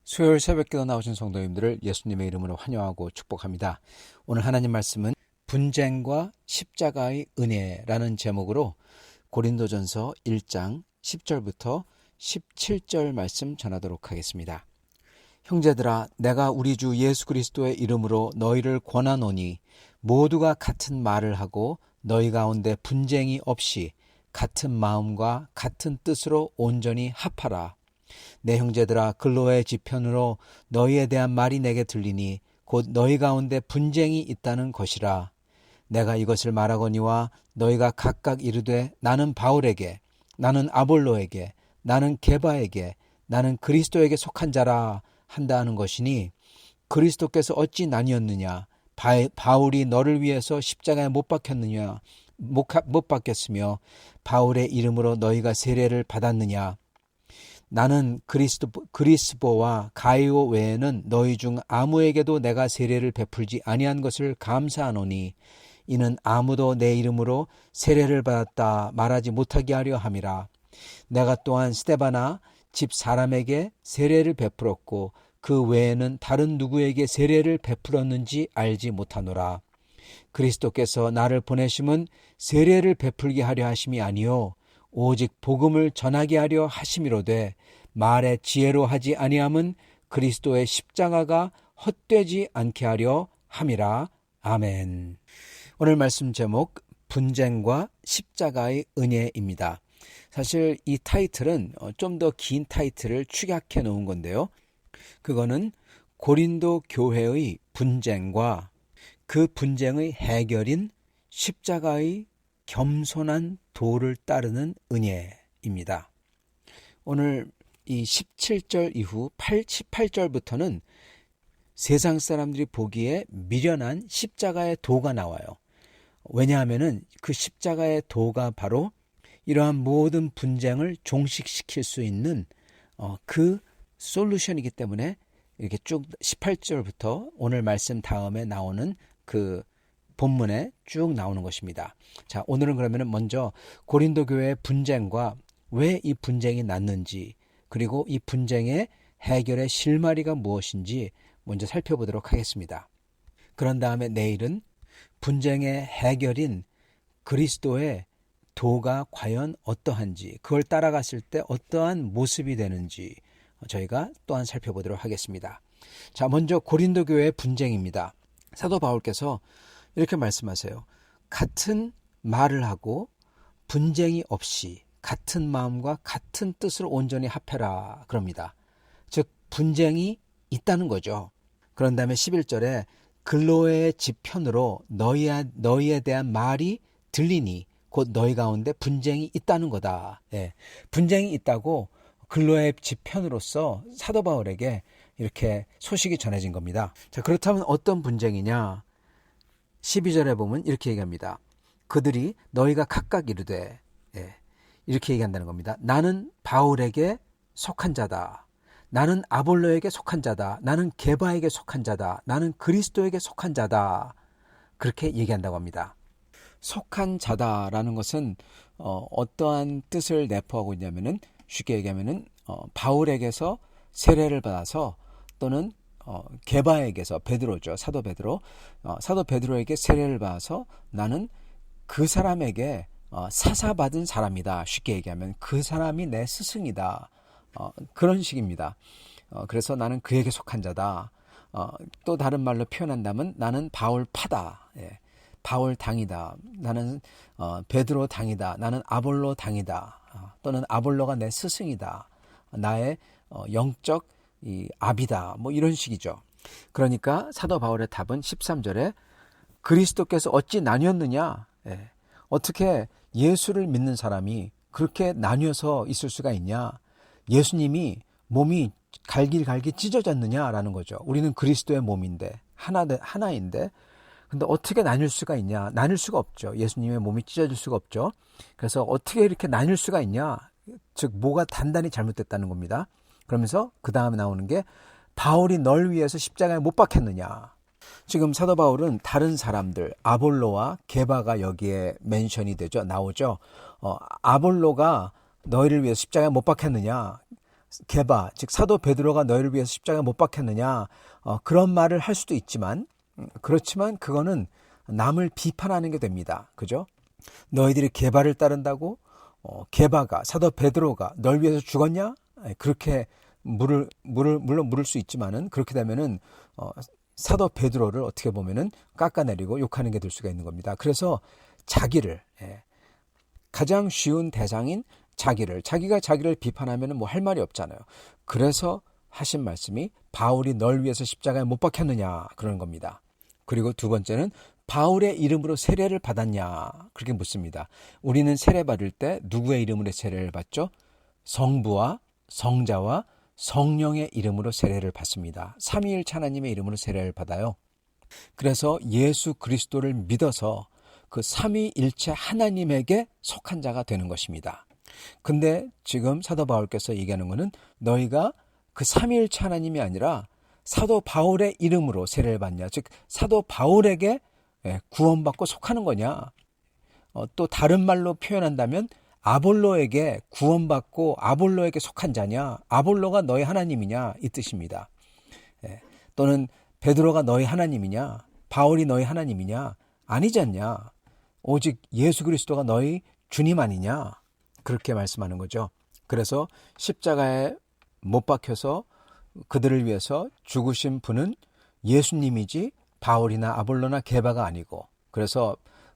수요일 새벽기도 나오신 성도님들을 예수님의 이름으로 환영하고 축복합니다. 오늘 하나님 말씀은 분쟁과 십자가의 은혜라는 제목으로 고린도전서 1장 10절부터 17절 말씀 전하도록 하겠습니다. 형제들아, 내가 우리 주 예수 그리스도의 이름으로 너희를 권하노니 모두가 같은 말을 하고 너희 가운데 분쟁이 없이 같은 마음과 같은 뜻으로 온전히 합하라. 내 형제들아, 근로의 지편으로 너희에 대한 말이 내게 들리니 곧 너희 가운데 분쟁이 있다는 것이라. 내가 이것을 말하거니와 너희가 각각 이르되 나는 바울에게, 나는 아볼로에게, 나는 게바에게, 나는 그리스도에게 속한 자라 한다 하는 것이니, 그리스도께서 어찌 나뉘었느냐? 바울이 너를 위해서 십자가에 못 박혔느냐? 못 박혔으며 바울의 이름으로 너희가 세례를 받았느냐? 나는 그리스보와 가이오 외에는 너희 중 아무에게도 내가 세례를 베풀지 아니한 것을 감사하노니, 이는 아무도 내 이름으로 세례를 받았다 말하지 못하게 하려 함이라. 내가 또한 스데바나 집 사람에게 세례를 베풀었고 그 외에는 다른 누구에게 세례를 베풀었는지 알지 못하노라. 그리스도께서 나를 보내심은 세례를 베풀게 하려 하심이 아니요 오직 복음을 전하게 하려 하심이로되, 말의 지혜로 하지 아니함은 그리스도의 십자가가 헛되지 않게 하려 함이라. 아멘. 오늘 말씀 제목, 분쟁과 십자가의 은혜입니다. 사실 이 타이틀은 좀 더 긴 타이틀을 축약해 놓은 건데요. 그거는 고린도 교회의 분쟁과 그 분쟁의 해결인 십자가의 겸손한 도를 따르는 은혜입니다. 오늘 이 17절 이후 18절부터는 세상 사람들이 보기에 미련한 십자가의 도가 나와요. 왜냐하면 그 십자가의 도가 바로 이러한 모든 분쟁을 종식시킬 수 있는 그 솔루션이기 때문에 이렇게 쭉 18절부터 오늘 말씀 다음에 나오는 그 본문에 쭉 나오는 것입니다. 자, 오늘은 그러면 먼저 고린도 교회의 분쟁과 왜 이 분쟁이 났는지, 그리고 이 분쟁의 해결의 실마리가 무엇인지 먼저 살펴보도록 하겠습니다. 그런 다음에 내일은 분쟁의 해결인 그리스도의 도가 과연 어떠한지, 그걸 따라갔을 때 어떠한 모습이 되는지 저희가 또한 살펴보도록 하겠습니다. 자, 먼저 고린도 교회의 분쟁입니다. 사도 바울께서 이렇게 말씀하세요. 같은 말을 하고 분쟁이 없이 같은 마음과 같은 뜻으로 온전히 합해라 그럽니다. 즉 분쟁이 있다는 거죠. 그런 다음에 11절에 근로의 지편으로 너희에 대한 말이 들리니 곧 너희 가운데 분쟁이 있다는 거다. 예, 분쟁이 있다고 근로의 지편으로서 사도 바울에게 이렇게 소식이 전해진 겁니다. 자, 그렇다면 어떤 분쟁이냐? 12절에 보면 이렇게 얘기합니다. 그들이 너희가 각각 이르되, 이렇게 얘기한다는 겁니다. 나는 바울에게 속한 자다. 나는 아볼로에게 속한 자다. 나는 게바에게 속한 자다. 나는 그리스도에게 속한 자다. 그렇게 얘기한다고 합니다. 속한 자다라는 것은 어떠한 뜻을 내포하고 있냐면은, 쉽게 얘기하면은 바울에게서 세례를 받아서, 또는 게바에게서, 베드로죠, 사도 베드로, 사도 베드로에게 세례를 받아서 나는 그 사람에게 사사받은 사람이다. 쉽게 얘기하면 그 사람이 내 스승이다. 그런 식입니다. 그래서 나는 그에게 속한 자다. 또 다른 말로 표현한다면 나는 바울 파다. 바울 당이다. 나는 베드로 당이다. 나는 아볼로 당이다. 또는 아볼로가 내 스승이다. 나의 영적 압이다. 뭐 이런 식이죠. 그러니까 사도 바울의 답은 13절에 그리스도께서 어찌 나뉘었느냐? 어떻게 예수를 믿는 사람이 그렇게 나뉘어서 있을 수가 있냐? 예수님이 몸이 갈길갈길 찢어졌느냐라는 거죠. 우리는 그리스도의 몸인데, 하나인데, 근데 어떻게 나뉠 수가 있냐? 나뉠 수가 없죠. 예수님의 몸이 찢어질 수가 없죠. 그래서 어떻게 이렇게 나뉠 수가 있냐? 즉 뭐가 단단히 잘못됐다는 겁니다. 그러면서 그 다음에 나오는 게 바울이 널 위해서 십자가에 못 박혔느냐? 지금 사도 바울은 다른 사람들, 아볼로와 게바가 여기에 멘션이 되죠. 나오죠. 아볼로가 너희를 위해서 십자가에 못 박혔느냐? 게바, 즉 사도 베드로가 너희를 위해서 십자가에 못 박혔느냐? 그런 말을 할 수도 있지만, 그렇지만 그거는 남을 비판하는 게 됩니다. 그죠? 너희들이 게바를 따른다고 게바가, 사도 베드로가 널 위해서 죽었냐? 그렇게 물론 물을 수 있지만은, 그렇게 되면은 사도 베드로를 어떻게 보면은 깎아내리고 욕하는 게 될 수가 있는 겁니다. 그래서 자기를, 가장 쉬운 대상인 자기가 자기를 비판하면 뭐 할 말이 없잖아요. 그래서 하신 말씀이 바울이 널 위해서 십자가에 못 박혔느냐 그러는 겁니다. 그리고 두 번째는 바울의 이름으로 세례를 받았냐 그렇게 묻습니다. 우리는 세례 받을 때 누구의 이름으로 세례를 받죠? 성부와 성자와 성령의 이름으로 세례를 받습니다. 삼위일체 하나님의 이름으로 세례를 받아요. 그래서 예수 그리스도를 믿어서 그 삼위일체 하나님에게 속한 자가 되는 것입니다. 근데 지금 사도 바울께서 얘기하는 것은 너희가 그 삼위일체 하나님이 아니라 사도 바울의 이름으로 세례를 받냐, 즉 사도 바울에게 구원받고 속하는 거냐. 또 다른 말로 표현한다면 아볼로에게 구원받고 아볼로에게 속한 자냐, 아볼로가 너희 하나님이냐 이 뜻입니다. 또는 베드로가 너희 하나님이냐, 바울이 너희 하나님이냐, 아니지 않냐, 오직 예수 그리스도가 너희 주님 아니냐, 그렇게 말씀하는 거죠. 그래서 십자가에 못 박혀서 그들을 위해서 죽으신 분은 예수님이지 바울이나 아볼로나 게바가 아니고, 그래서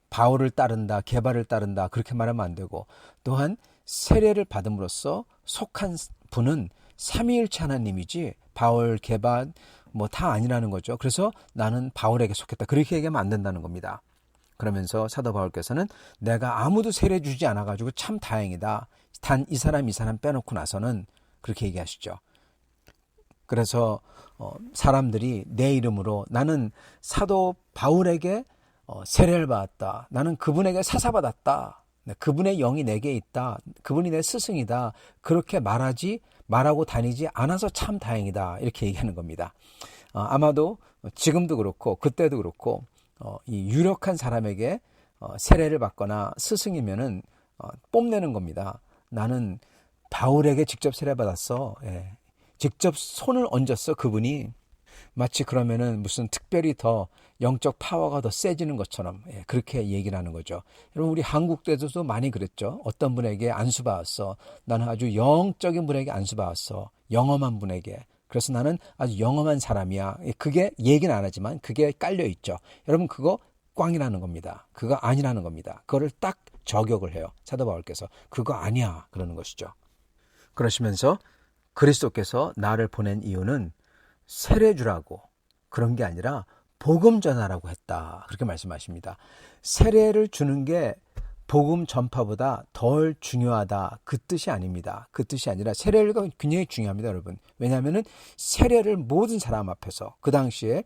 바울을 따른다, 게바를 따른다 그렇게 말하면 안 되고, 또한 세례를 받음으로써 속한 분은 삼위일체 하나님이지 바울, 게바 뭐 다 아니라는 거죠. 그래서 나는 바울에게 속했다 그렇게 얘기하면 안 된다는 겁니다. 그러면서 사도 바울께서는 내가 아무도 세례 주지 않아가지고 참 다행이다. 단 이 사람 빼놓고 나서는 그렇게 얘기하시죠. 그래서 사람들이 내 이름으로 나는 사도 바울에게 세례를 받았다. 나는 그분에게 사사받았다. 그분의 영이 내게 있다. 그분이 내 스승이다. 그렇게 말하고 다니지 않아서 참 다행이다. 이렇게 얘기하는 겁니다. 아마도 지금도 그렇고 그때도 그렇고 이 유력한 사람에게 세례를 받거나 스승이면은 뽐내는 겁니다. 나는 바울에게 직접 세례받았어. 직접 손을 얹었어. 그분이 마치 그러면은 무슨 특별히 더 영적 파워가 더 세지는 것처럼 그렇게 얘기를 하는 거죠. 여러분 우리 한국에서도 많이 그랬죠. 어떤 분에게 안수받았어. 나는 아주 영적인 분에게 안수받았어. 영험한 분에게. 그래서 나는 아주 영험한 사람이야. 그게 얘기는 안 하지만 그게 깔려 있죠. 여러분 그거 꽝이라는 겁니다. 그거 아니라는 겁니다. 그거를 딱 저격을 해요. 사도 바울께서 그거 아니야 그러는 것이죠. 그러시면서 그리스도께서 나를 보낸 이유는 세례 주라고 그런 게 아니라 복음 전하라고 했다. 그렇게 말씀하십니다. 세례를 주는 게 복음 전파보다 덜 중요하다. 그 뜻이 아닙니다. 그 뜻이 아니라 세례가 굉장히 중요합니다, 여러분. 왜냐하면 세례를 모든 사람 앞에서 그 당시에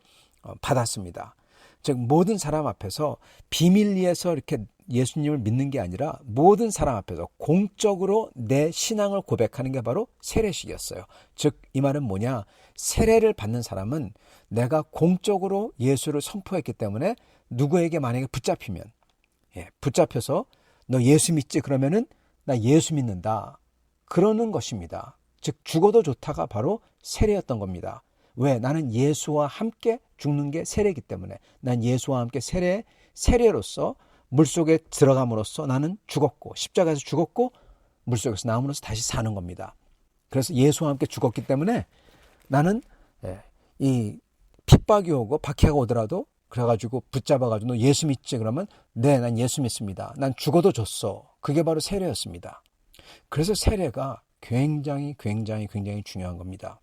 받았습니다. 즉 모든 사람 앞에서 비밀리에서 이렇게 예수님을 믿는 게 아니라 모든 사람 앞에서 공적으로 내 신앙을 고백하는 게 바로 세례식이었어요. 즉 이 말은 뭐냐? 세례를 받는 사람은 내가 공적으로 예수를 선포했기 때문에 누구에게 만약에 붙잡히면 붙잡혀서 너 예수 믿지? 그러면은 나 예수 믿는다. 그러는 것입니다. 즉 죽어도 좋다가 바로 세례였던 겁니다. 왜? 나는 예수와 함께 죽는 게 세례이기 때문에 난 예수와 함께 세례로서 물속에 들어감으로써 나는 죽었고 십자가에서 죽었고 물속에서 나옴으로써 다시 사는 겁니다. 그래서 예수와 함께 죽었기 때문에 나는 이 핍박이 오고 박해가 오더라도 그래가지고 붙잡아가지고 너 예수 믿지? 그러면 네, 난 예수 믿습니다. 난 죽어도 줬어. 그게 바로 세례였습니다. 그래서 세례가 굉장히 중요한 겁니다.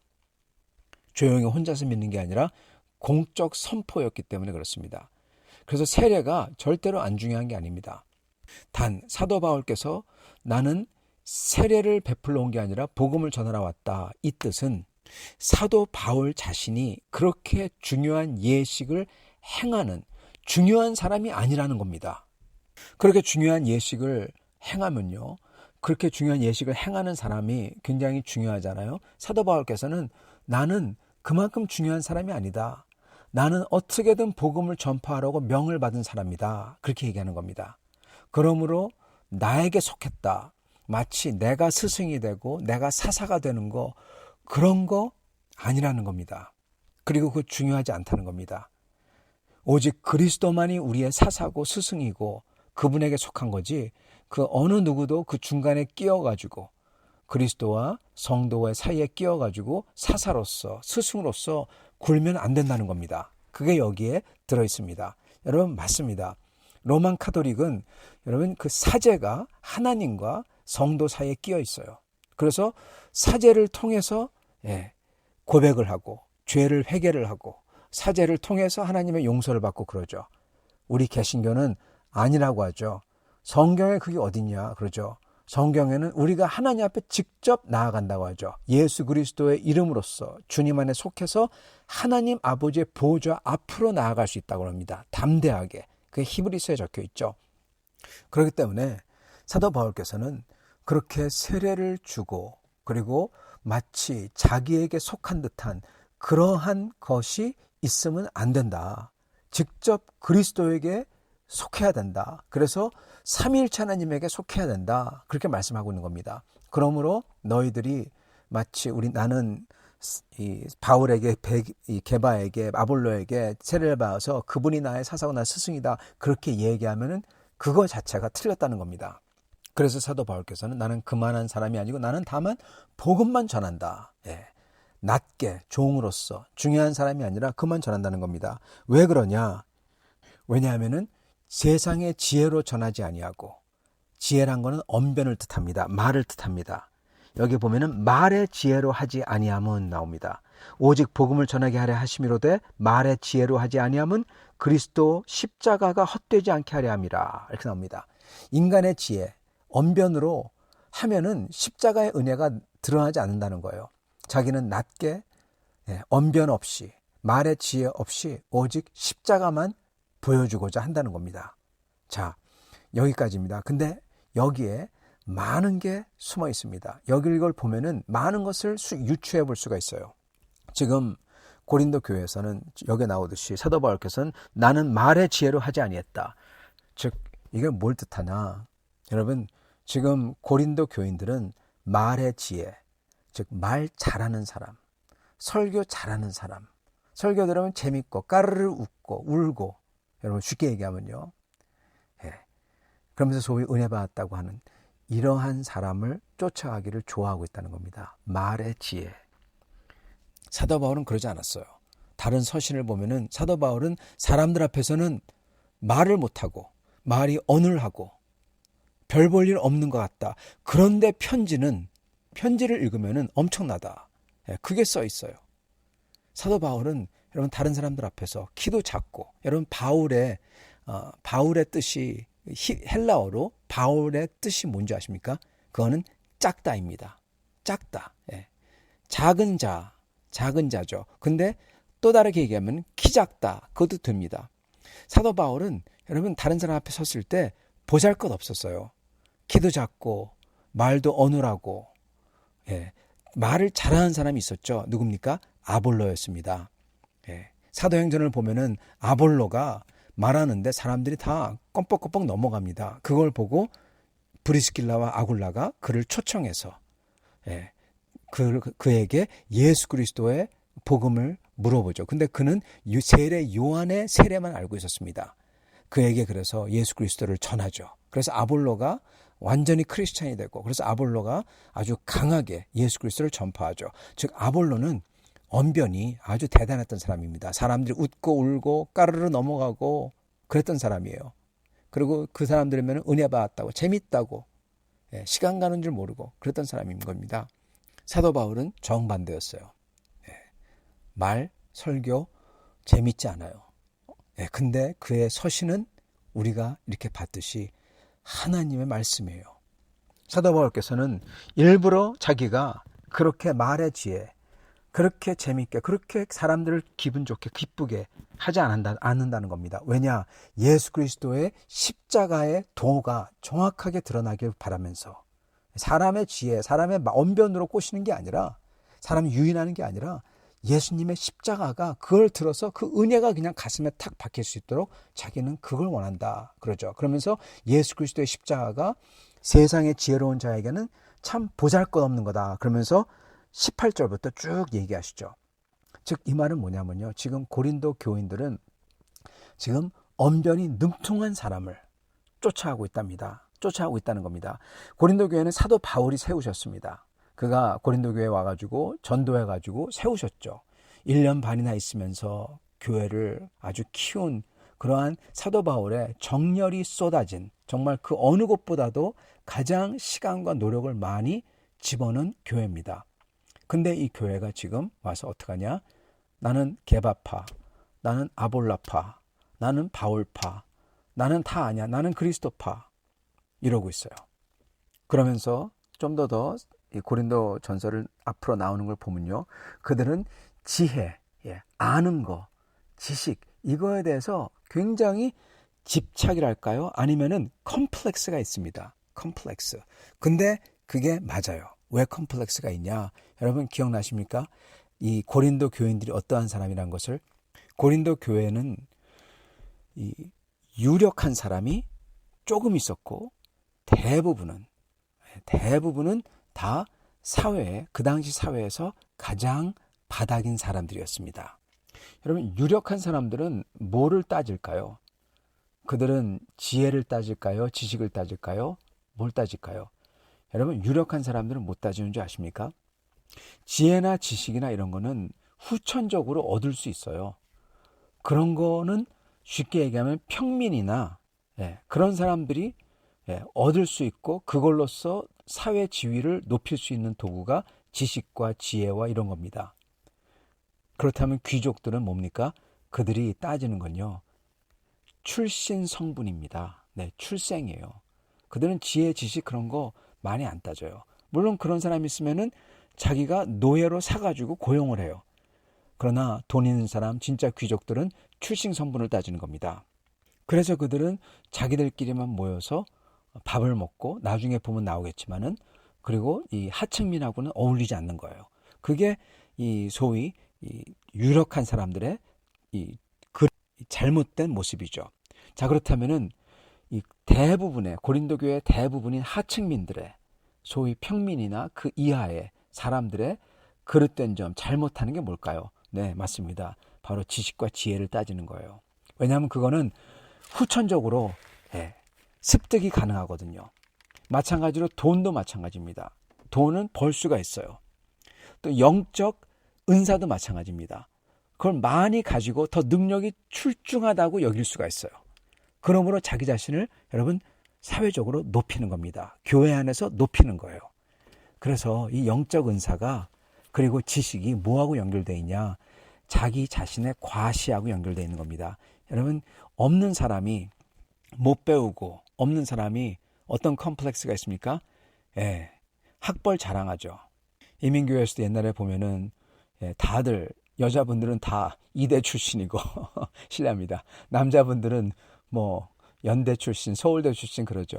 조용히 혼자서 믿는 게 아니라 공적 선포였기 때문에 그렇습니다. 그래서 세례가 절대로 안 중요한 게 아닙니다. 단 사도 바울께서 나는 세례를 베풀러 온 게 아니라 복음을 전하러 왔다. 이 뜻은 사도 바울 자신이 그렇게 중요한 예식을 행하는 중요한 사람이 아니라는 겁니다. 그렇게 중요한 예식을 행하면요. 그렇게 중요한 예식을 행하는 사람이 굉장히 중요하잖아요. 사도 바울께서는 나는 그만큼 중요한 사람이 아니다. 나는 어떻게든 복음을 전파하라고 명을 받은 사람이다. 그렇게 얘기하는 겁니다. 그러므로 나에게 속했다. 마치 내가 스승이 되고 내가 사사가 되는 거, 그런 거 아니라는 겁니다. 그리고 그거 중요하지 않다는 겁니다. 오직 그리스도만이 우리의 사사고 스승이고 그분에게 속한 거지, 그 어느 누구도 그 중간에 끼어가지고 그리스도와 성도의 사이에 끼어가지고 사사로서 스승으로서 굴면 안 된다는 겁니다. 그게 여기에 들어있습니다. 여러분, 맞습니다. 로만 카톨릭은 여러분 그 사제가 하나님과 성도 사이에 끼어 있어요. 그래서 사제를 통해서 고백을 하고 죄를 회개를 하고 사제를 통해서 하나님의 용서를 받고 그러죠. 우리 개신교는 아니라고 하죠. 성경에 그게 어딨냐 그러죠. 성경에는 우리가 하나님 앞에 직접 나아간다고 하죠. 예수 그리스도의 이름으로써 주님 안에 속해서 하나님 아버지의 보좌 앞으로 나아갈 수 있다고 합니다. 담대하게. 그게 히브리서에 적혀 있죠. 그렇기 때문에 사도 바울께서는 그렇게 세례를 주고 그리고 마치 자기에게 속한 듯한 그러한 것이 있으면 안 된다. 직접 그리스도에게 속해야 된다. 그래서 삼위일체 하나님에게 속해야 된다. 그렇게 말씀하고 있는 겁니다. 그러므로 너희들이 마치 나는 이 바울에게 이 게바에게 아볼로에게 세례를 받아서 그분이 나의 사사고 나의 스승이다. 그렇게 얘기하면은 그거 자체가 틀렸다는 겁니다. 그래서 사도 바울께서는 나는 그만한 사람이 아니고 나는 다만 복음만 전한다. 낮게 종으로서 중요한 사람이 아니라 그만 전한다는 겁니다. 왜 그러냐? 왜냐하면은 세상의 지혜로 전하지 아니하고, 지혜란 거는 언변을 뜻합니다. 말을 뜻합니다. 여기 보면은 말의 지혜로 하지 아니함은 나옵니다. 오직 복음을 전하게 하려 하심이로되 말의 지혜로 하지 아니함은 그리스도 십자가가 헛되지 않게 하려 함이라. 이렇게 나옵니다. 인간의 지혜, 언변으로 하면은 십자가의 은혜가 드러나지 않는다는 거예요. 자기는 낮게 언변 없이 말의 지혜 없이 오직 십자가만 보여주고자 한다는 겁니다. 자, 여기까지입니다. 근데 여기에 많은 게 숨어 있습니다. 이걸 보면은 많은 것을 유추해 볼 수가 있어요. 지금 고린도 교회에서는 여기에 나오듯이 사도 바울께서는 나는 말의 지혜로 하지 아니했다. 즉 이게 뭘 뜻하나? 여러분, 지금 고린도 교인들은 말의 지혜, 즉 말 잘하는 사람, 설교 잘하는 사람, 설교 들으면 재밌고 까르르 웃고 울고, 여러분 쉽게 얘기하면요, 그러면서 소위 은혜 받았다고 하는 이러한 사람을 쫓아가기를 좋아하고 있다는 겁니다. 말의 지혜. 사도 바울은 그러지 않았어요. 다른 서신을 보면은 사도 바울은 사람들 앞에서는 말을 못하고 말이 어눌하고 별 볼 일 없는 것 같다. 그런데 편지를 읽으면은 엄청나다. 그게 써 있어요. 사도 바울은 여러분 다른 사람들 앞에서 키도 작고, 여러분 바울의 뜻이 헬라어로 바울의 뜻이 뭔지 아십니까? 그거는 작다입니다. 작다. 작은 자죠. 근데 또 다르게 얘기하면 키 작다. 그것도 됩니다. 사도 바울은 여러분 다른 사람 앞에 섰을 때 보잘것 없었어요. 키도 작고 말도 어눌하고, 말을 잘하는 사람이 있었죠. 누굽니까? 아볼로였습니다. 사도행전을 보면은 아볼로가 말하는데 사람들이 다 껌뻑껌뻑 넘어갑니다. 그걸 보고 브리스길라와 아굴라가 그를 초청해서 그에게 예수 그리스도의 복음을 물어보죠. 근데 그는 세례 요한의 세례만 알고 있었습니다. 그에게 그래서 예수 그리스도를 전하죠. 그래서 아볼로가 완전히 크리스찬이 되고, 그래서 아볼로가 아주 강하게 예수 그리스도를 전파하죠. 즉 아볼로는 언변이 아주 대단했던 사람입니다. 사람들이 웃고 울고 까르르 넘어가고 그랬던 사람이에요. 그리고 그 사람들이면 은혜 받았다고 재밌다고 시간 가는 줄 모르고 그랬던 사람인 겁니다. 사도 바울은 정반대였어요. 말, 설교 재밌지 않아요. 근데 그의 서신은 우리가 이렇게 봤듯이 하나님의 말씀이에요. 사도 바울께서는 일부러 자기가 그렇게 말의 지혜, 그렇게 재밌게, 그렇게 사람들을 기분 좋게 기쁘게 하지 않는다는 겁니다. 왜냐? 예수 그리스도의 십자가의 도가 정확하게 드러나길 바라면서, 사람의 지혜, 사람의 언변으로 꼬시는 게 아니라, 사람 유인하는 게 아니라 예수님의 십자가가 그걸 들어서 그 은혜가 그냥 가슴에 탁 박힐 수 있도록 자기는 그걸 원한다. 그러죠. 그러면서 예수 그리스도의 십자가가 세상의 지혜로운 자에게는 참 보잘것없는 거다. 그러면서 18절부터 쭉 얘기하시죠. 즉 이 말은 뭐냐면요. 지금 고린도 교인들은 지금 언변이 능통한 사람을 쫓아가고 있답니다. 쫓아가고 있다는 겁니다. 고린도 교회는 사도 바울이 세우셨습니다. 그가 고린도 교회에 와가지고 전도해가지고 세우셨죠. 1년 반이나 있으면서 교회를 아주 키운 그러한 사도 바울의 정열이 쏟아진 정말 그 어느 곳보다도 가장 시간과 노력을 많이 집어넣은 교회입니다. 근데 이 교회가 지금 와서 어떡하냐? 나는 게바파, 나는 아볼라파, 나는 바울파, 나는 다 아니야, 나는 그리스도파 이러고 있어요. 그러면서 좀 더 고린도 전서를 앞으로 나오는 걸 보면요. 그들은 지혜, 아는 거, 지식 이거에 대해서 굉장히 집착이랄까요? 아니면은 컴플렉스가 있습니다. 컴플렉스. 근데 그게 맞아요. 왜 컴플렉스가 있냐? 여러분 기억나십니까? 이 고린도 교인들이 어떠한 사람이란 것을 고린도 교회는 이 유력한 사람이 조금 있었고 대부분은 다 사회에 그 당시 사회에서 가장 바닥인 사람들이었습니다. 여러분 유력한 사람들은 뭐를 따질까요? 그들은 지혜를 따질까요? 지식을 따질까요? 뭘 따질까요? 여러분 유력한 사람들은 못 따지는 줄 아십니까? 지혜나 지식이나 이런 거는 후천적으로 얻을 수 있어요. 그런 거는 쉽게 얘기하면 평민이나 그런 사람들이 얻을 수 있고 그걸로써 사회 지위를 높일 수 있는 도구가 지식과 지혜와 이런 겁니다. 그렇다면 귀족들은 뭡니까? 그들이 따지는 건요. 출신 성분입니다. 출생이에요. 그들은 지혜, 지식 그런 거 많이 안 따져요. 물론 그런 사람이 있으면은 자기가 노예로 사가지고 고용을 해요. 그러나 돈 있는 사람, 진짜 귀족들은 출신 성분을 따지는 겁니다. 그래서 그들은 자기들끼리만 모여서 밥을 먹고 나중에 보면 나오겠지만은 그리고 이 하층민하고는 어울리지 않는 거예요. 그게 이 소위 이 유력한 사람들의 이 잘못된 모습이죠. 자 그렇다면은 이 대부분의 고린도 교회 대부분인 하층민들의 소위 평민이나 그 이하의 사람들의 그릇된 점 잘못하는 게 뭘까요? 네, 맞습니다. 바로 지식과 지혜를 따지는 거예요. 왜냐하면 그거는 후천적으로 습득이 가능하거든요. 마찬가지로 돈도 마찬가지입니다. 돈은 벌 수가 있어요. 또 영적 은사도 마찬가지입니다. 그걸 많이 가지고 더 능력이 출중하다고 여길 수가 있어요. 그러므로 자기 자신을 여러분 사회적으로 높이는 겁니다. 교회 안에서 높이는 거예요. 그래서 이 영적 은사가 그리고 지식이 뭐하고 연결되어 있냐? 자기 자신의 과시하고 연결되어 있는 겁니다. 여러분 없는 사람이 못 배우고 없는 사람이 어떤 컴플렉스가 있습니까? 학벌 자랑하죠. 이민교회에서도 옛날에 보면은 다들 여자분들은 다 이대 출신이고 실례합니다. 남자분들은 뭐 연대 출신, 서울대 출신 그러죠.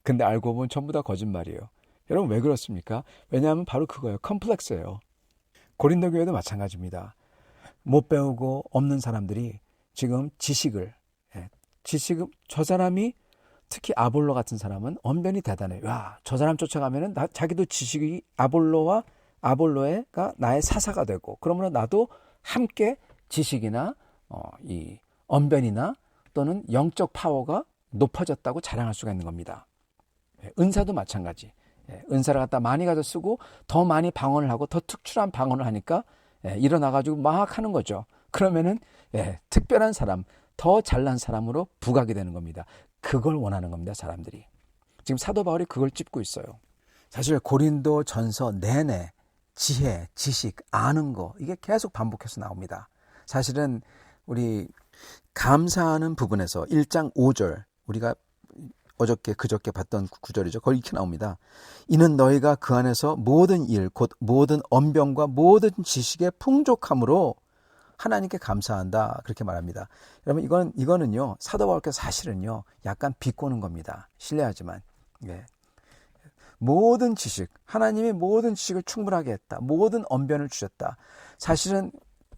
근데 알고 보면 전부 다 거짓말이에요. 여러분 왜 그렇습니까? 왜냐하면 바로 그거예요. 컴플렉스예요. 고린도 교회도 마찬가지입니다. 못 배우고 없는 사람들이 지금 지식을 저 사람이 특히 아볼로 같은 사람은 언변이 대단해요. 야, 저 사람 쫓아가면은 자기도 지식이 아볼로가 나의 사사가 되고 그러면 나도 함께 지식이나 이 언변이나 또는 영적 파워가 높아졌다고 자랑할 수가 있는 겁니다. 은사도 마찬가지. 은사를 갖다 많이 가져 쓰고 더 많이 방언을 하고 더 특출한 방언을 하니까 일어나가지고 막 하는 거죠. 그러면은 특별한 사람, 더 잘난 사람으로 부각이 되는 겁니다. 그걸 원하는 겁니다, 사람들이. 지금 사도 바울이 그걸 찝고 있어요. 사실 고린도 전서 내내 지혜, 지식, 아는 거 이게 계속 반복해서 나옵니다. 사실은 우리 감사하는 부분에서 1장 5절 우리가 그저께 봤던 구절이죠. 거기 이렇게 나옵니다. 이는 너희가 그 안에서 모든 일, 곧 모든 언변과 모든 지식의 풍족함으로 하나님께 감사한다. 그렇게 말합니다. 여러분 이거는요. 사도 바울께서 사실은요. 약간 비꼬는 겁니다. 실례하지만. 모든 지식, 하나님이 모든 지식을 충분하게 했다. 모든 언변을 주셨다. 사실은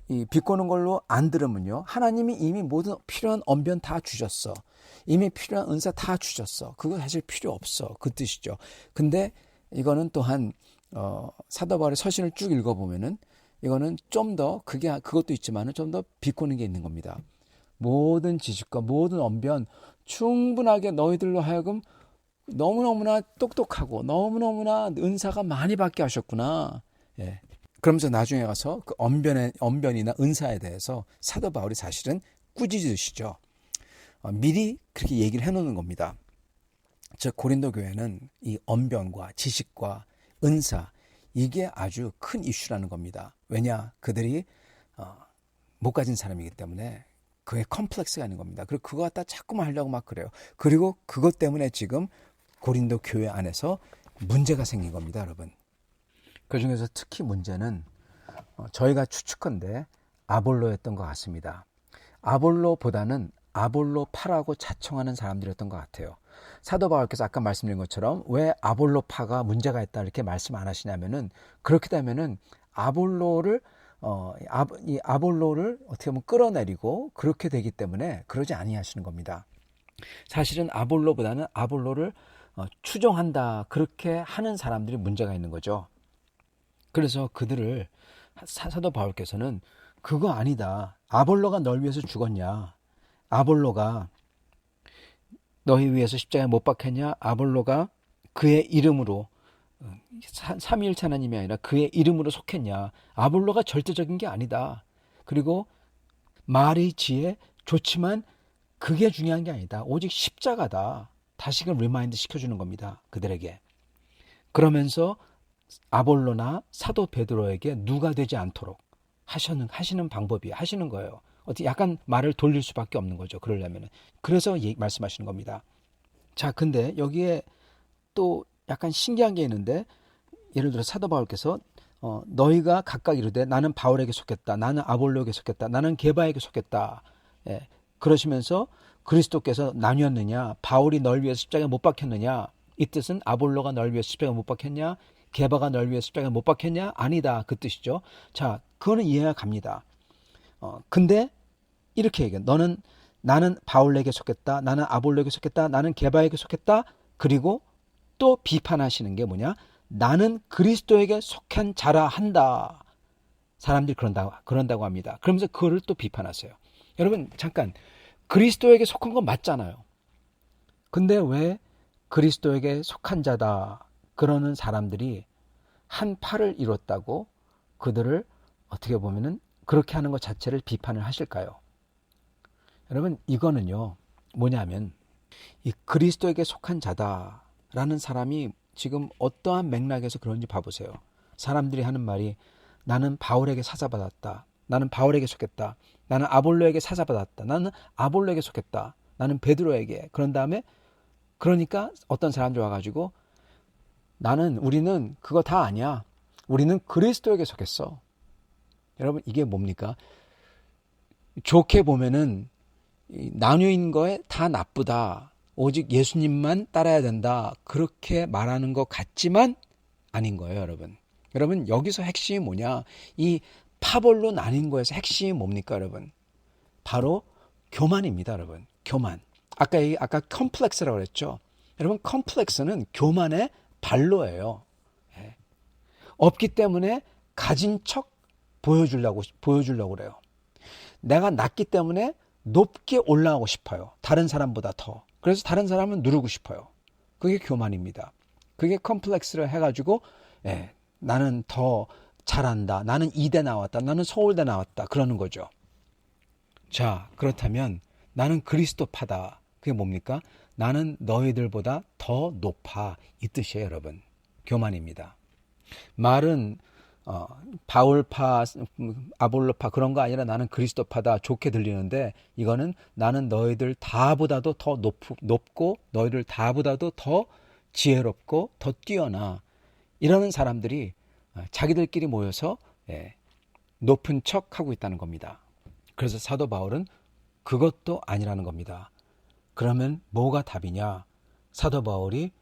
이 비꼬는 걸로 안 들으면요, 하나님이 이미 모든 필요한 언변 다 주셨어. 이미 필요한 은사 다 주셨어. 그거 사실 필요 없어. 그 뜻이죠. 근데 이거는 또한 사도 바울의 서신을 쭉 읽어보면은 이거는 좀 더 그것도 있지만은 좀 더 비꼬는 게 있는 겁니다. 모든 지식과 모든 언변 충분하게 너희들로 하여금 너무너무나 똑똑하고 너무너무나 은사가 많이 받게 하셨구나. 예. 그러면서 나중에 가서 그 언변이나 은사에 대해서 사도 바울이 사실은 꾸짖으시죠. 미리 그렇게 얘기를 해놓는 겁니다. 즉 고린도 교회는 이 언변과 지식과 은사, 이게 아주 큰 이슈라는 겁니다. 왜냐? 그들이 못 가진 사람이기 때문에 그의 컴플렉스가 있는 겁니다. 그리고 그거 갖다 자꾸만 하려고 막 그래요. 그리고 그것 때문에 지금 고린도 교회 안에서 문제가 생긴 겁니다, 여러분. 그 중에서 특히 문제는 저희가 추측컨대 아볼로였던 것 같습니다. 아볼로보다는 아볼로파라고 자청하는 사람들이었던 것 같아요. 사도 바울께서 아까 말씀드린 것처럼 왜 아볼로파가 문제가 있다 이렇게 말씀 안 하시냐면은, 그렇게 되면은 아볼로를 어떻게 보면 끌어내리고 그렇게 되기 때문에 그러지 아니하시는 겁니다. 사실은 아볼로보다는 아볼로를 추종한다 그렇게 하는 사람들이 문제가 있는 거죠. 그래서 그들을 사도 바울께서는 그거 아니다. 아볼로가 널 위해서 죽었냐? 아볼로가 너희 위해서 십자가에 못 박혔냐? 아볼로가 그의 이름으로 삼위일체 하나님이 아니라 그의 이름으로 속했냐? 아볼로가 절대적인 게 아니다. 그리고 말의 지혜 좋지만 그게 중요한 게 아니다. 오직 십자가다. 다시금 리마인드 시켜주는 겁니다. 그들에게. 그러면서 아볼로나 사도 베드로에게 누가 되지 않도록 하시는 방법이 하시는 거예요. 어떻게 약간 말을 돌릴 수밖에 없는 거죠. 그러려면은. 그래서 말씀하시는 겁니다. 자, 근데 여기에 또 약간 신기한 게 있는데, 예를 들어 사도 바울께서 너희가 각각 이르되 나는 바울에게 속했다, 나는 아볼로에게 속했다, 나는 게바에게 속했다. 예, 그러시면서 그리스도께서 나뉘었느냐, 바울이 널 위해서 십자가에 못 박혔느냐, 이 뜻은 아볼로가 널 위해서 십자가에 못 박혔냐, 게바가 널 위해서 십자가에 못 박혔냐? 아니다, 그 뜻이죠. 자, 그거는 이해가 갑니다. 근데 이렇게 얘기해. 나는 바울에게 속했다, 나는 아볼로에게 속했다, 나는 게바에게 속했다. 그리고 또 비판하시는 게 뭐냐? 나는 그리스도에게 속한 자라 한다. 사람들이 그런다고 합니다. 그러면서 그거를 또 비판하세요. 여러분 잠깐, 그리스도에게 속한 건 맞잖아요. 근데 왜 그리스도에게 속한 자다 그러는 사람들이 한 팔을 이뤘다고 그들을 어떻게 보면은 그렇게 하는 것 자체를 비판을 하실까요? 여러분 이거는요 뭐냐면, 이 그리스도에게 속한 자다라는 사람이 지금 어떠한 맥락에서 그런지 봐보세요. 사람들이 하는 말이 나는 바울에게 사사받았다, 나는 바울에게 속했다, 나는 아볼로에게 사사받았다, 나는 아볼로에게 속했다, 나는 베드로에게. 그런 다음에 그러니까 어떤 사람들 와가지고 우리는 그거 다 아니야, 우리는 그리스도에게 속했어. 여러분 이게 뭡니까? 좋게 보면은 나뉘는 거에 다 나쁘다, 오직 예수님만 따라야 된다, 그렇게 말하는 것 같지만 아닌 거예요. 여러분 여기서 핵심이 뭐냐, 이 파벌로 나뉜 거에서 핵심이 뭡니까 여러분? 바로 교만입니다. 여러분 교만. 아까 컴플렉스라고 그랬죠. 여러분 컴플렉스는 교만의 발로예요. 없기 때문에 가진 척 보여주려고 그래요. 내가 낮기 때문에 높게 올라가고 싶어요. 다른 사람보다 더. 그래서 다른 사람은 누르고 싶어요. 그게 교만입니다. 그게 컴플렉스를 해가지고 나는 더 잘한다, 나는 이대 나왔다, 나는 서울대 나왔다 그러는 거죠. 자, 그렇다면 나는 그리스도파다. 그게 뭡니까? 나는 너희들보다 더 높아, 이 뜻이에요. 여러분 교만입니다. 말은 바울파, 아볼로파 그런 거 아니라 나는 그리스도파다 좋게 들리는데, 이거는 나는 너희들 다보다도 더 높고 너희들 다보다도 더 지혜롭고 더 뛰어나, 이러는 사람들이 자기들끼리 모여서 높은 척하고 있다는 겁니다. 그래서 사도 바울은 그것도 아니라는 겁니다. 그러면 뭐가 답이냐? 사도 바울이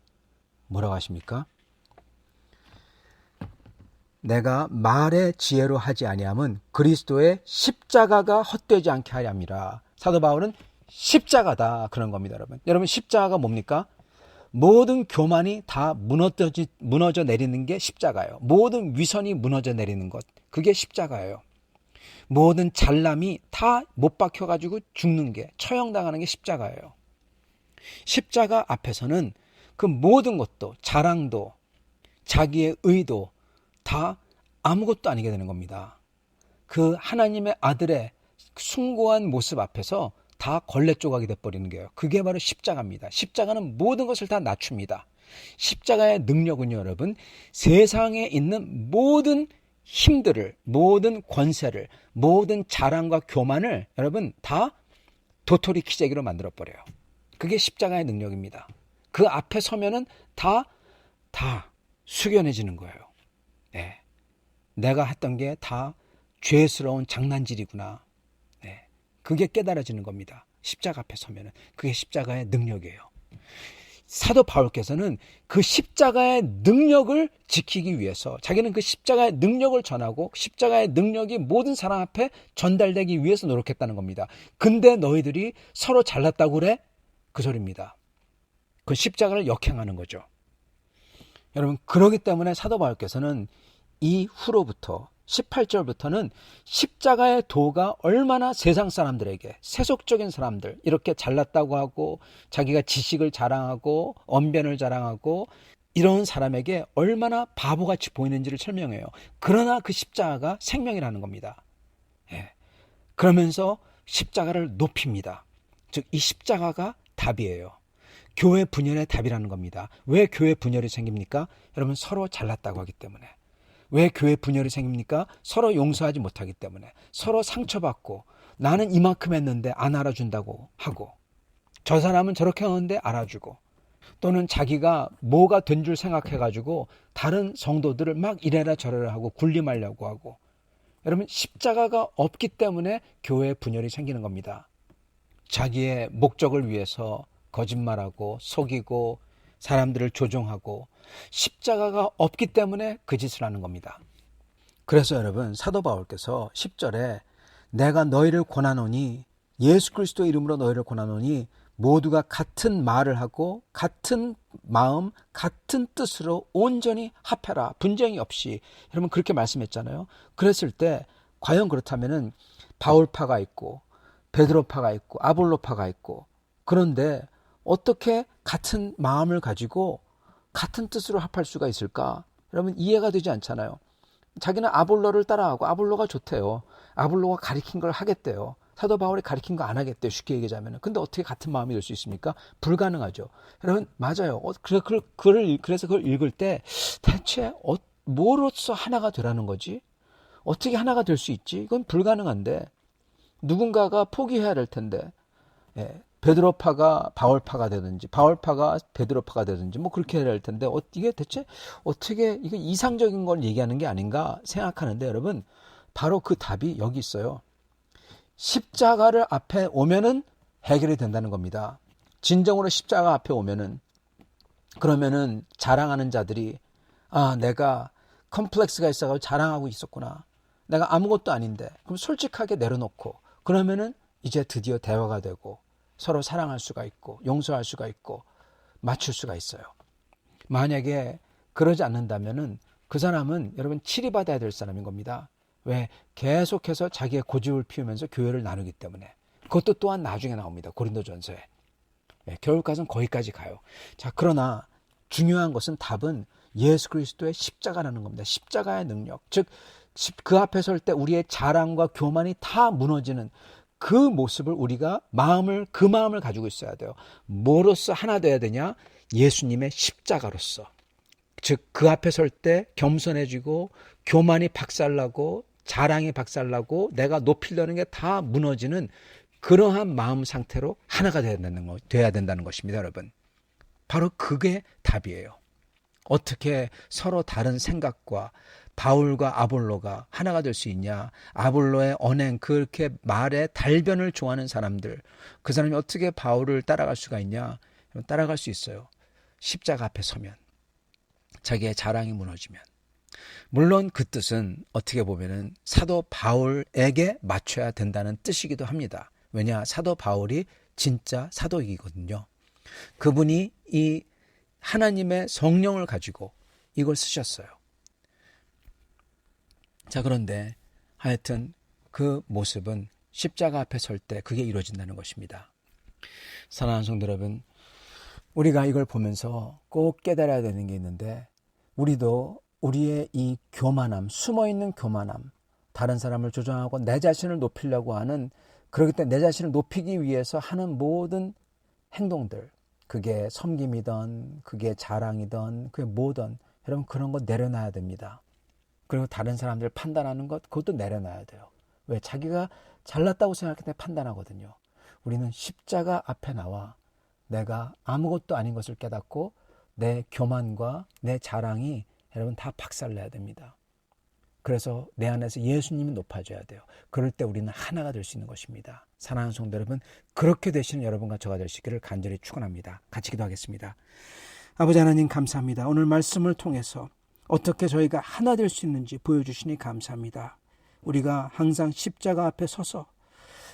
뭐라고 하십니까? 내가 말의 지혜로 하지 아니함은 그리스도의 십자가가 헛되지 않게 하려 함이라. 사도 바울은 십자가다 그런 겁니다. 여러분 십자가가 뭡니까? 모든 교만이 다 무너져 내리는 게 십자가예요. 모든 위선이 무너져 내리는 것, 그게 십자가예요. 모든 잘남이 다 못 박혀가지고 죽는 게, 처형당하는 게 십자가예요. 십자가 앞에서는 그 모든 것도, 자랑도, 자기의 의도 다 아무것도 아니게 되는 겁니다. 그 하나님의 아들의 숭고한 모습 앞에서 다 걸레 조각이 돼버리는 거예요. 그게 바로 십자가입니다. 십자가는 모든 것을 다 낮춥니다. 십자가의 능력은요, 여러분, 세상에 있는 모든 힘들을, 모든 권세를, 모든 자랑과 교만을 여러분 다 도토리 키재기로 만들어버려요. 그게 십자가의 능력입니다. 그 앞에 서면은 다 숙연해지는 거예요. 네. 내가 했던 게 다 죄스러운 장난질이구나. 네. 그게 깨달아지는 겁니다. 십자가 앞에 서면은. 그게 십자가의 능력이에요. 사도 바울께서는 그 십자가의 능력을 지키기 위해서, 자기는 그 십자가의 능력을 전하고 십자가의 능력이 모든 사람 앞에 전달되기 위해서 노력했다는 겁니다. 근데 너희들이 서로 잘났다고 그래? 그 소리입니다. 그 십자가를 역행하는 거죠. 여러분, 그러기 때문에 사도 바울께서는 이후로부터 18절부터는 십자가의 도가 얼마나 세상 사람들에게, 세속적인 사람들, 이렇게 잘났다고 하고 자기가 지식을 자랑하고 언변을 자랑하고 이런 사람에게 얼마나 바보같이 보이는지를 설명해요. 그러나 그 십자가가 생명이라는 겁니다. 예. 그러면서 십자가를 높입니다. 즉 이 십자가가 답이에요. 교회 분열의 답이라는 겁니다. 왜 교회 분열이 생깁니까? 여러분, 서로 잘났다고 하기 때문에. 왜 교회 분열이 생깁니까? 서로 용서하지 못하기 때문에. 서로 상처받고, 나는 이만큼 했는데 안 알아준다고 하고, 저 사람은 저렇게 하는데 알아주고, 또는 자기가 뭐가 된 줄 생각해가지고 다른 성도들을 막 이래라 저래라 하고 군림하려고 하고. 여러분, 십자가가 없기 때문에 교회 분열이 생기는 겁니다. 자기의 목적을 위해서 거짓말하고 속이고 사람들을 조종하고, 십자가가 없기 때문에 그 짓을 하는 겁니다. 그래서 여러분, 사도 바울께서 10절에 내가 너희를 권하노니, 예수 그리스도의 이름으로 너희를 권하노니 모두가 같은 말을 하고 같은 마음 같은 뜻으로 온전히 합해라, 분쟁이 없이. 여러분, 그렇게 말씀했잖아요. 그랬을 때 과연 그렇다면은 바울파가 있고 베드로파가 있고 아볼로파가 있고, 그런데 어떻게 같은 마음을 가지고 같은 뜻으로 합할 수가 있을까? 여러분, 이해가 되지 않잖아요. 자기는 아볼로를 따라하고 아볼로가 좋대요. 아볼로가 가리킨 걸 하겠대요. 사도 바울이 가리킨 거 안 하겠대요. 쉽게 얘기하자면. 근데 어떻게 같은 마음이 될 수 있습니까? 불가능하죠. 여러분, 맞아요. 그래서 그걸 읽을 때 대체 뭐로써 하나가 되라는 거지? 어떻게 하나가 될 수 있지? 이건 불가능한데 누군가가 포기해야 될 텐데, 예, 베드로파가 바울파가 되든지 바울파가 베드로파가 되든지 뭐 그렇게 해야 될 텐데, 이게 대체 어떻게, 이게 이상적인 걸 얘기하는 게 아닌가 생각하는데, 여러분, 바로 그 답이 여기 있어요. 십자가를 앞에 오면은 해결이 된다는 겁니다. 진정으로 십자가 앞에 오면은, 그러면은 자랑하는 자들이, 아, 내가 컴플렉스가 있어가지고 자랑하고 있었구나, 내가 아무것도 아닌데, 그럼 솔직하게 내려놓고, 그러면은 이제 드디어 대화가 되고 서로 사랑할 수가 있고 용서할 수가 있고 맞출 수가 있어요. 만약에 그러지 않는다면은 그 사람은 여러분 치리받아야 될 사람인 겁니다. 왜? 계속해서 자기의 고집을 피우면서 교회를 나누기 때문에. 그것도 또한 나중에 나옵니다. 고린도전서에. 겨울까지는 거기까지 가요. 자, 그러나 중요한 것은, 답은 예수 그리스도의 십자가라는 겁니다. 십자가의 능력. 즉 그 앞에 설 때 우리의 자랑과 교만이 다 무너지는 그 모습을 우리가 그 마음을 가지고 있어야 돼요. 뭐로써 하나 돼야 되냐? 예수님의 십자가로서. 즉 그 앞에 설 때 겸손해지고 교만이 박살나고 자랑이 박살나고 내가 높이려는 게 다 무너지는 그러한 마음 상태로 하나가 돼야 된다는 것입니다, 여러분. 바로 그게 답이에요. 어떻게 서로 다른 생각과 바울과 아볼로가 하나가 될 수 있냐? 아볼로의 언행, 그렇게 말에 달변을 좋아하는 사람들, 그 사람이 어떻게 바울을 따라갈 수가 있냐? 따라갈 수 있어요. 십자가 앞에 서면, 자기의 자랑이 무너지면. 물론 그 뜻은 어떻게 보면은 사도 바울에게 맞춰야 된다는 뜻이기도 합니다. 왜냐, 사도 바울이 진짜 사도이거든요. 그분이 이 하나님의 성령을 가지고 이걸 쓰셨어요. 자, 그런데 하여튼 그 모습은 십자가 앞에 설 때 그게 이루어진다는 것입니다. 사랑하는 성도 여러분, 우리가 이걸 보면서 꼭 깨달아야 되는 게 있는데, 우리도 우리의 이 교만함, 숨어있는 교만함, 다른 사람을 조종하고 내 자신을 높이려고 하는, 그렇기 때문에 내 자신을 높이기 위해서 하는 모든 행동들, 그게 섬김이든 그게 자랑이든 그게 뭐든, 여러분 그런 거 내려놔야 됩니다. 그리고 다른 사람들 판단하는 것, 그것도 내려놔야 돼요. 왜? 자기가 잘났다고 생각할 때 판단하거든요. 우리는 십자가 앞에 나와 내가 아무것도 아닌 것을 깨닫고 내 교만과 내 자랑이 여러분 다 박살내야 됩니다. 그래서 내 안에서 예수님이 높아져야 돼요. 그럴 때 우리는 하나가 될 수 있는 것입니다. 사랑하는 성도 여러분, 그렇게 되시는 여러분과 저가 되시기를 간절히 축원합니다. 같이 기도하겠습니다. 아버지 하나님 감사합니다. 오늘 말씀을 통해서 어떻게 저희가 하나 될 수 있는지 보여주시니 감사합니다. 우리가 항상 십자가 앞에 서서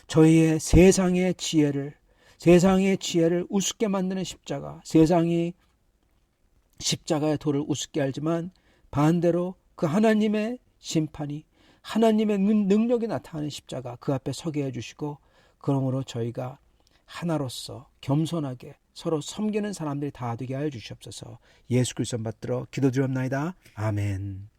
저희의 세상의 지혜를 우습게 만드는 십자가, 세상이 십자가의 도를 우습게 알지만 반대로 그 하나님의 심판이, 하나님의 능력이 나타나는 십자가, 그 앞에 서게 해주시고, 그러므로 저희가 하나로서 겸손하게 서로 섬기는 사람들이 다 되게 하여 주시옵소서. 예수 그리스도 받들어 기도드리옵나이다. 아멘.